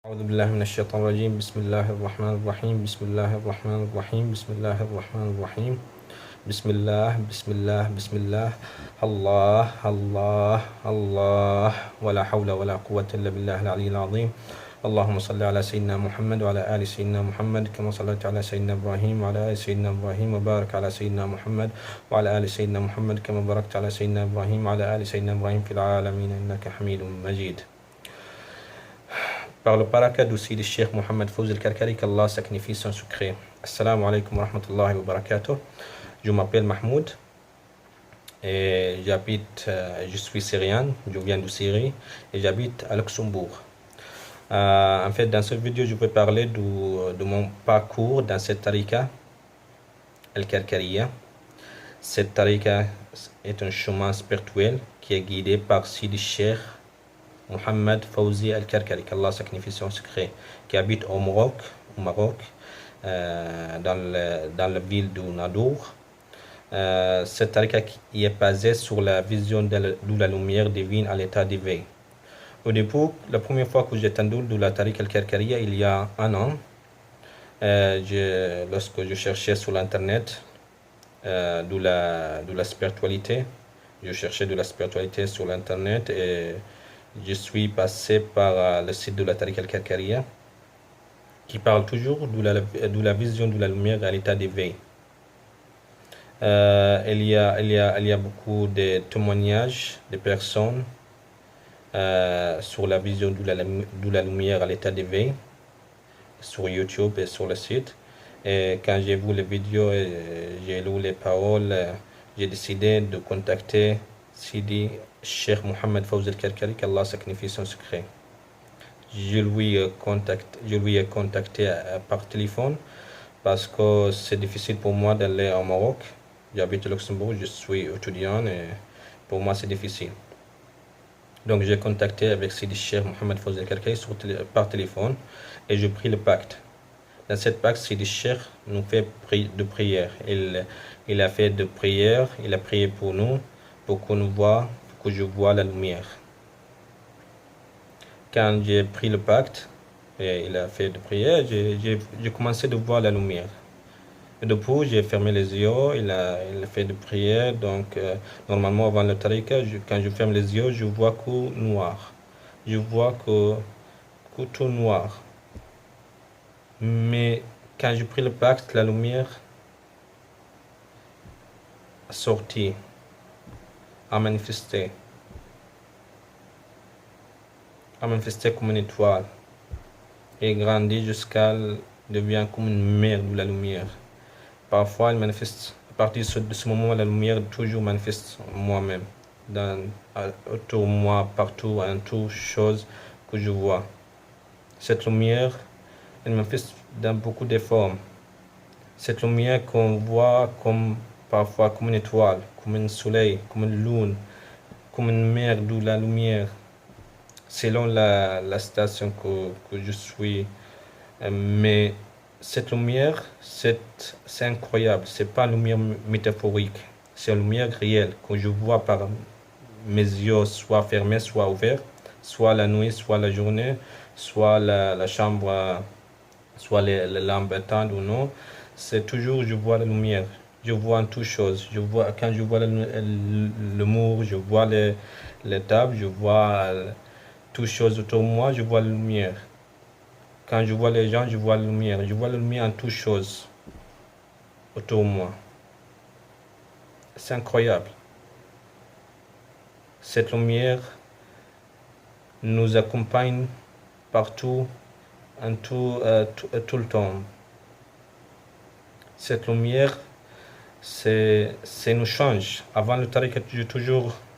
أعوذ بالله من الشيطان الرجيم. بسم الله الرحمن الرحيم. بسم الله الرحمن الرحيم. بسم الله الرحمن الرحيم. بسم الله بسم الله بسم الله. الله الله الله، ولا حول ولا قوة إلا بالله العلي العظيم. اللهم صل على سيدنا محمد وعلى آل سيدنا محمد كما صليت على سيدنا إبراهيم وعلى آل سيدنا إبراهيم، وبارك على سيدنا محمد وعلى آل سيدنا محمد كما باركت على سيدنا إبراهيم وعلى آل سيدنا إبراهيم في العالمين إنك حميد مجيد. Par le parakat aussi du Cheikh Mohamed Fawzi al-Karkari, qu'Allah sacrifie son secret. Assalamu alaikum wa rahmatullahi wa barakatuh. Je m'appelle Mahmoud et je suis syrien, je viens de Syrie et j'habite à Luxembourg. En fait, dans cette vidéo, je vais parler de mon parcours dans cette tariqa al-Karkariya. Cette tariqa est un chemin spirituel qui est guidé par Sidi Cheikh Mohamed Fawzi al-Karkari, qu'Allah sacrifie son secret, qui habite au Maroc, dans la ville de Nadour. Cette tariqa qui est basée sur la vision de la lumière divine à l'état d'éveil. Au début, la première fois que j'ai entendu de la tariqa al-Karkariya, il y a un an, lorsque je cherchais sur l'internet de la spiritualité, je cherchais de la spiritualité sur l'internet et je suis passé par le site de la tariqa al-Karkariya qui parle toujours de la vision de la lumière à l'état d'éveil. Il y a beaucoup de témoignages de personnes sur la vision de la lumière à l'état d'éveil sur YouTube et sur le site. Et quand j'ai vu les vidéos et j'ai lu les paroles, j'ai décidé de contacter Sidi Cheikh Mohamed Fawzi al-Karkari, qu'Allah sacrifie son secret. Je lui ai contacté par téléphone parce que c'est difficile pour moi d'aller au Maroc. J'habite au Luxembourg, je suis étudiant et pour moi c'est difficile. Donc j'ai contacté avec Sidi Cheikh Mohamed Fawzi al-Karkari par téléphone et j'ai pris le pacte. Dans cette pacte, Sidi Cheikh nous fait de prières. Il a fait de prières, il a prié pour nous, pour que je vois la lumière. Quand j'ai pris le pacte et il a fait de prière, j'ai commencé de voir la lumière. Et depuis, j'ai fermé les yeux, il a fait de prière. Donc, normalement, avant le tariqa, quand je ferme les yeux, je vois que noir. Je vois que tout noir. Mais quand j'ai pris le pacte, la lumière a sorti, a manifesté comme une étoile et grandit jusqu'à devient comme une mer de la lumière. Parfois, elle manifeste, à partir de ce moment, la lumière toujours manifeste moi-même, autour de moi, partout, en toute chose que je vois. Cette lumière, elle manifeste dans beaucoup de formes. Cette lumière qu'on voit parfois comme une étoile, comme un soleil, comme une lune, comme une mer de la lumière, selon la station que je suis. Mais cette lumière, c'est incroyable. C'est pas une lumière métaphorique. C'est une lumière réelle que je vois par mes yeux, soit fermés, soit ouverts, soit la nuit, soit la journée, soit la chambre, soit les lampes éteintes ou non. C'est toujours, je vois la lumière. Je vois en toutes choses. Quand je vois le mur, je vois les tables, je vois toutes choses autour de moi, je vois la lumière. Quand je vois les gens, je vois la lumière. Je vois la lumière en toutes choses autour de moi. C'est incroyable. Cette lumière nous accompagne partout, tout le temps. Cette lumière, nous change. Avant le tariqa,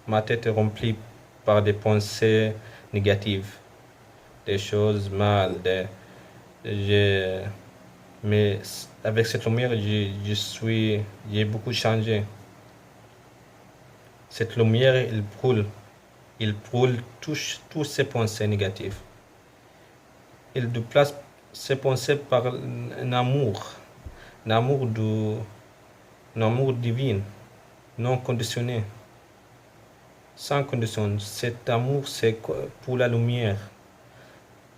ma tête est remplie par des pensées négatives, des choses mal, mais avec cette lumière, j'ai beaucoup changé. Cette lumière, il brûle tous ces pensées négatives. Il déplace ces pensées par un amour divin, non conditionné, sans condition. Cet amour, c'est pour la lumière.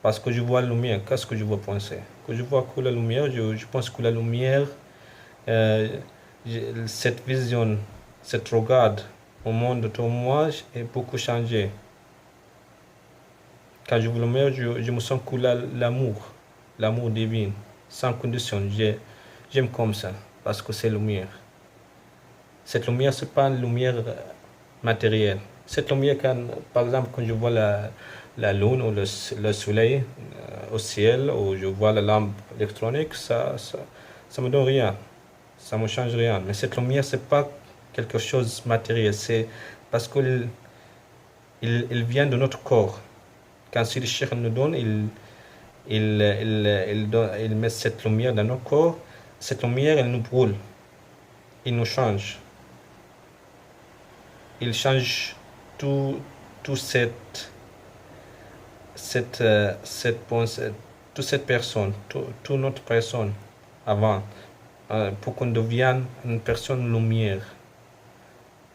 Parce que je vois la lumière, qu'est-ce que je veux penser? Que je vois que la lumière, je pense que la lumière, euh, cette vision, cette regard au monde autour de moi est beaucoup changé. Quand je vois la lumière, je me sens que l'amour divin, sans condition, j'aime comme ça, parce que c'est lumière. Cette lumière, c'est pas une lumière matérielle. Cette lumière, par exemple, quand je vois la lune ou le soleil au ciel, ou je vois la lampe électronique, ça me donne rien. Ça me change rien. Mais cette lumière, c'est pas quelque chose de matériel. C'est parce qu'il il vient de notre corps. Quand si le Cheikh nous donne, il met cette lumière dans notre corps. Cette lumière, elle nous brûle. Il nous change. Il change tout, tout cette pensée, toute cette personne, toute notre personne avant, pour qu'on devienne une personne lumière.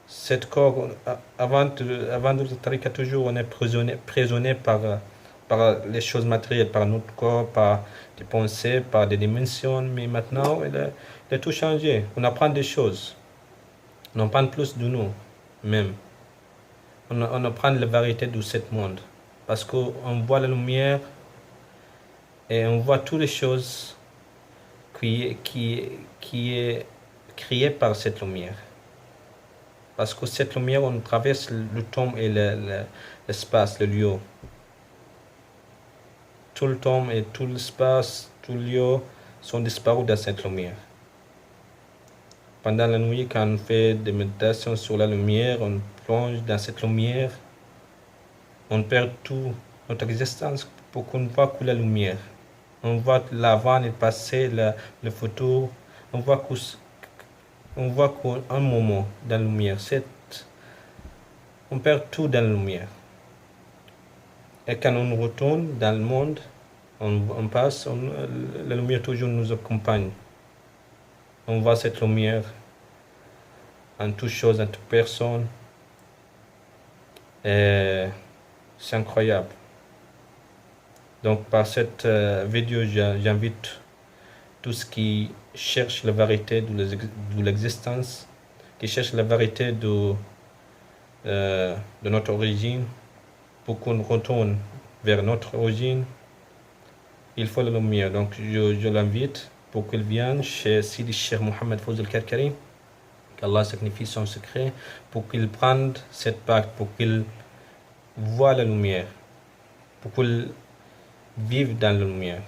Cette corps, avant de tariqa, toujours on est prisonnier par les choses matérielles, par notre corps, par des pensées, par des dimensions, mais maintenant il a tout changé. On apprend des choses, on apprend plus de nous, même. On apprend la vérité de ce monde. Parce qu'on voit la lumière et on voit toutes les choses qui est créée par cette lumière. Parce que cette lumière, on traverse le temps et l'espace, le lieu. Tout le temps et tout l'espace, tout le lieu sont disparus dans cette lumière. Pendant la nuit, quand on fait des méditations sur la lumière, on plonge dans cette lumière, on perd toute notre existence pour qu'on voit que la lumière. On voit l'avant, le passé, le futur. On voit qu'un moment dans la lumière. On perd tout dans la lumière. Et quand on retourne dans le monde, on passe, la lumière toujours nous accompagne. On voit cette lumière en toute chose, en toute personne. Et c'est incroyable. Donc par cette vidéo, j'invite tous qui cherchent la vérité de l'existence, qui cherchent la vérité de notre origine, pour qu'on retourne vers notre origine, il faut la lumière. Donc je l'invite pour qu'il vienne chez Sidi Cheikh Mohammed Fawzi al-Karkari, qu'Allah sacrifie son secret, pour qu'il prenne cette pacte, pour qu'il voit la lumière, pour qu'il vive dans la lumière.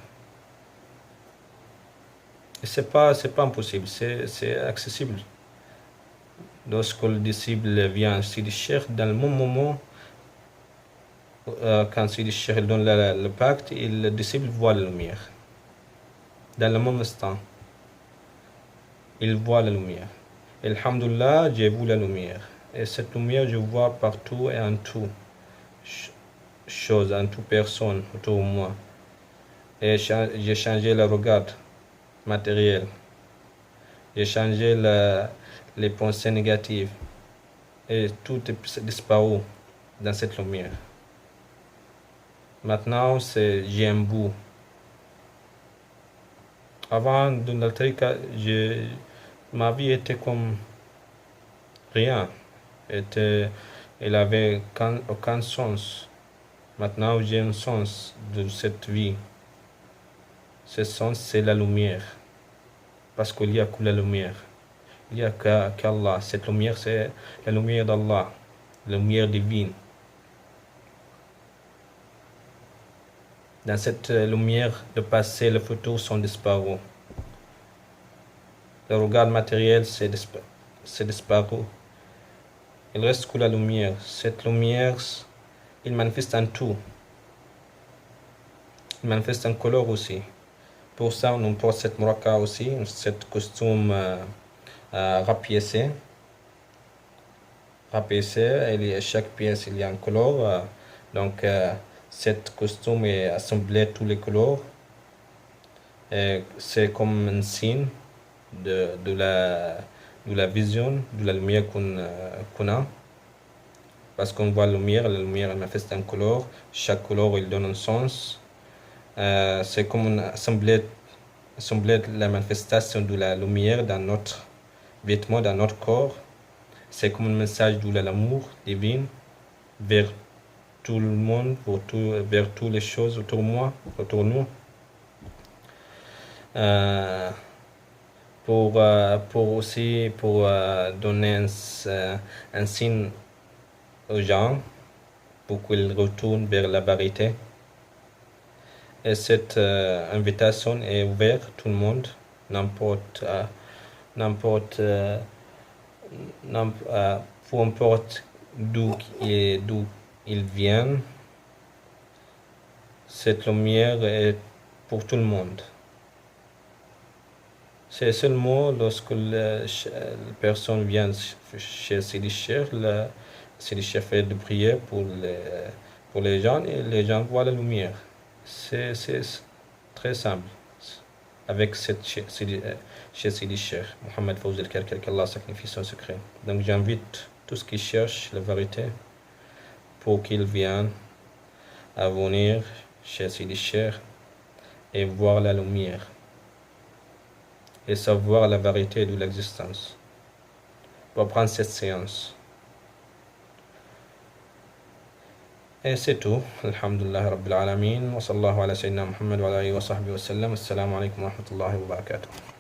Et c'est pas impossible, c'est accessible. Lorsque le disciple vient Sidi Cheikh, dans le même moment, quand Sidi Cheikh donne le pacte, le disciple voit la lumière. Dans le même instant, il voit la lumière. Et alhamdoulilah, j'ai vu la lumière. Et cette lumière, je vois partout et en tout chose, en toute personne autour de moi. Et j'ai changé le regard matériel. J'ai changé les pensées négatives. Et tout est disparu dans cette lumière. Maintenant, j'ai un bout. Avant de la tariqa, ma vie était comme rien. Elle avait aucun sens. Maintenant, j'ai un sens de cette vie. Ce sens, c'est la lumière. Parce qu'il n'y a que la lumière. Il n'y a qu'Allah. Cette lumière, c'est la lumière d'Allah. La lumière divine. Dans cette lumière, le passé et le futur sont disparus. Le regard matériel, c'est disparu. Il reste que la lumière. Cette lumière, il manifeste en tout. Il manifeste en couleur aussi. Pour ça, on porte cette muraka aussi, cette costume rapiécé. Chaque pièce, il y a une couleur. Donc, cette costume est assemblée tous les couleurs. C'est comme un signe de la vision, de la lumière qu'on a. Parce qu'on voit la lumière elle manifeste en couleur. Chaque couleur, il donne un sens. C'est comme une assemblée de la manifestation de la lumière dans notre vêtement, dans notre corps. C'est comme un message de l'amour divin vers tout le monde, vers toutes les choses autour de moi, autour de nous. Pour donner un signe aux gens pour qu'ils retournent vers la vérité. Et cette invitation est ouverte à tout le monde, peu importe d'où ils viennent. Cette lumière est pour tout le monde. C'est seulement lorsque la personne vient chez Sidi Cheikh, Sidi Cheikh fait de prière pour les gens et les gens voient la lumière. C'est très simple. Avec chez Sidi Cheikh, Mohamed Fawzi al-Karkari, qu'Allah sacrifie son secret. Donc j'invite tous ceux qui cherchent la vérité pour qu'ils viennent à venir chez Sidi Cheikh et voir la lumière et savoir la vérité de l'existence. Pour prendre cette séance. Et c'est tout. Alhamdulillah Rabbil Alamin. Wa sallallahu ala sayyidina Muhammad wa ala alihi wa sahbihi wa sallam. Assalamu alaikum wa rahmatullahi wa barakatuh.